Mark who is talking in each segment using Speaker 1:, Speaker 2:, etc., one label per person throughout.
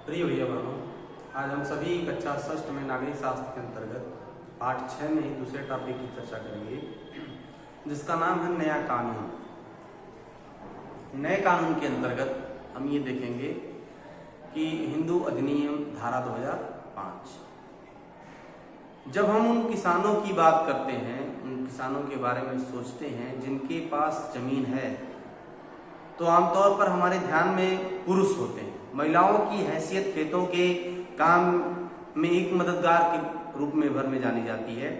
Speaker 1: प्रिय भैया बहनों, आज हम सभी कक्षा 6 में नागरिक शास्त्र के अंतर्गत पाठ 6 में ही दूसरे टॉपिक की चर्चा करेंगे, जिसका नाम है नया कानून। नए कानून के अंतर्गत हम ये देखेंगे कि हिंदू अधिनियम धारा 2005। जब हम उन किसानों की बात करते हैं, उन किसानों के बारे में सोचते हैं जिनके पास जमीन है, तो आमतौर पर हमारे ध्यान में पुरुष होते हैं। महिलाओं की हैसियत खेतों के काम में एक मददगार के रूप में भर में जानी जाती है।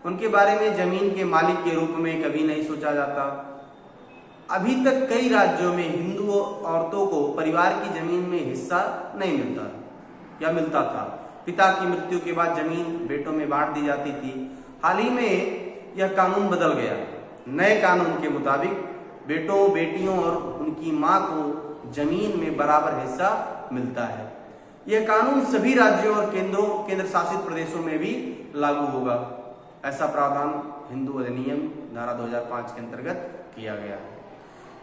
Speaker 1: उनके बारे में जमीन के मालिक के रूप में कभी नहीं सोचा जाता। अभी तक कई राज्यों में हिंदू औरतों को परिवार की जमीन में हिस्सा नहीं मिलता या मिलता था। पिता की मृत्यु के बाद जमीन बेटों में बांट दी जाती थी। हाल ही में यह कानून बदल गया। नए कानून के मुताबिक बेटों बेटियों और उनकी मां को जमीन में बराबर हिस्सा मिलता है। यह कानून सभी राज्यों और केंद्र शासित प्रदेशों में भी लागू होगा। ऐसा प्रावधान हिंदू अधिनियम धारा 2005 के अंतर्गत किया गया है।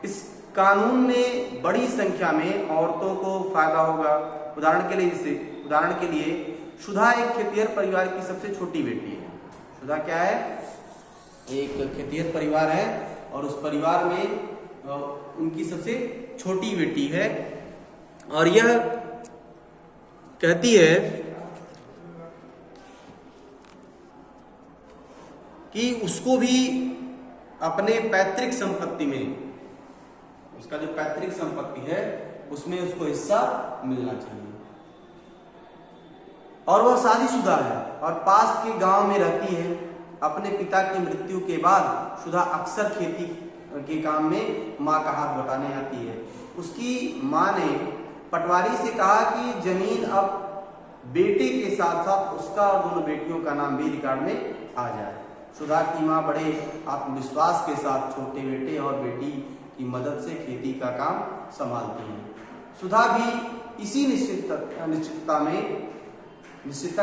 Speaker 1: इस कानून में बड़ी संख्या में औरतों को फायदा होगा। उदाहरण के लिए सुधा एक खेतिहर परिवार की सबसे छोटी बेटी है। सुधा क्या है? एक खेतिहर परिवार है और उस परिवार में उनकी सबसे छोटी बेटी है, और यह कहती है कि उसको भी अपने पैतृक संपत्ति में, उसका जो पैतृक संपत्ति है उसमें उसको हिस्सा मिलना चाहिए। और वह शादीशुदा है और पास के गांव में रहती है। अपने पिता की मृत्यु के बाद सुधा अक्सर खेती के काम में मां का हाथ बटाने आती है। उसकी मां ने पटवारी से कहा कि जमीन अब बेटे के साथ साथ उसका और दोनों बेटियों का नाम भी रिकॉर्ड में आ जाए। सुधा की मां बड़े आत्मविश्वास के साथ छोटे बेटे और बेटी की मदद से खेती का काम संभालती है। सुधा भी इसी निश्चितता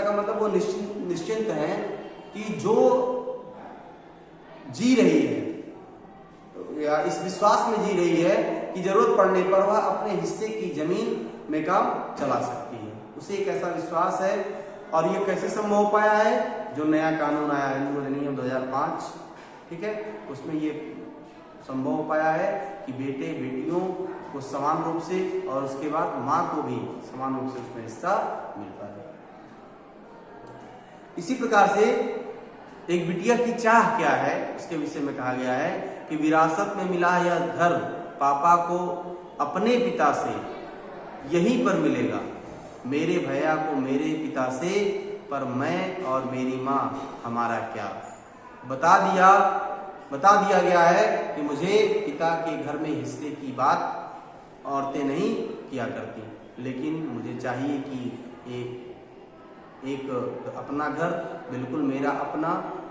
Speaker 1: का मतलब वो निश्चिंत है कि जो जी रही है या इस विश्वास में जी रही है कि जरूरत पड़ने पर वह अपने हिस्से की जमीन में काम चला सकती है। उसे एक ऐसा विश्वास है। और ये कैसे संभव हो पाया है? जो नया कानून आया हिंदू अधिनियम 2005, ठीक है, उसमें ये संभव हो पाया है कि बेटे बेटियों को समान रूप से और उसके बाद मां को भी समान रूप से उसमें हिस्सा मिलता है। इसी प्रकार से एक बिटिया की चाह क्या है उसके विषय में कहा गया है कि विरासत में मिला यह घर पापा को अपने पिता से यहीं पर मिलेगा, मेरे भैया को मेरे पिता से, पर मैं और मेरी माँ हमारा क्या। बता दिया गया है कि मुझे पिता के घर में हिस्से की बात औरतें नहीं किया करती, लेकिन मुझे चाहिए कि एक अपना घर, बिल्कुल मेरा अपना,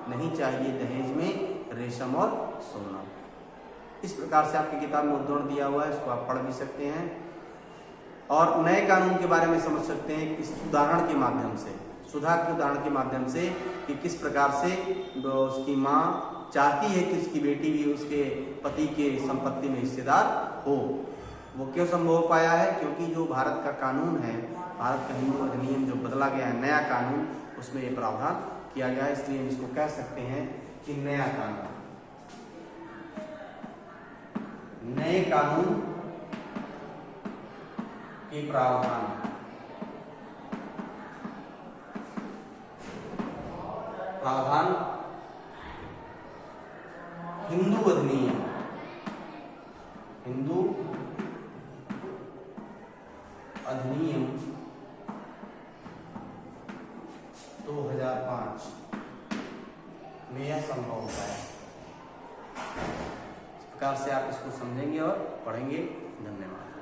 Speaker 1: नहीं चाहिए दहेज में रेशम और सोना। इस प्रकार से आपकी किताब में उद्धरण दिया हुआ है, इसको आप पढ़ भी सकते हैं और नए कानून के बारे में समझ सकते हैं इस उदाहरण के माध्यम से, सुधा के उदाहरण के माध्यम से, कि किस प्रकार से उसकी माँ चाहती है कि उसकी बेटी भी उसके पति के संपत्ति में हिस्सेदार हो। वो क्यों संभव हो पाया है? क्योंकि जो भारत का कानून है, भारत का हिंदू अधिनियम जो बदला गया है, नया कानून, उसमें ये प्रावधान किया गया है। इसलिए हम इसको कह सकते हैं कि नया कानून, नए कानून के प्रावधान हिंदू अधिनियम 2005 में यह संभव होता है। इस प्रकार से आप इसको समझेंगे और पढ़ेंगे। धन्यवाद।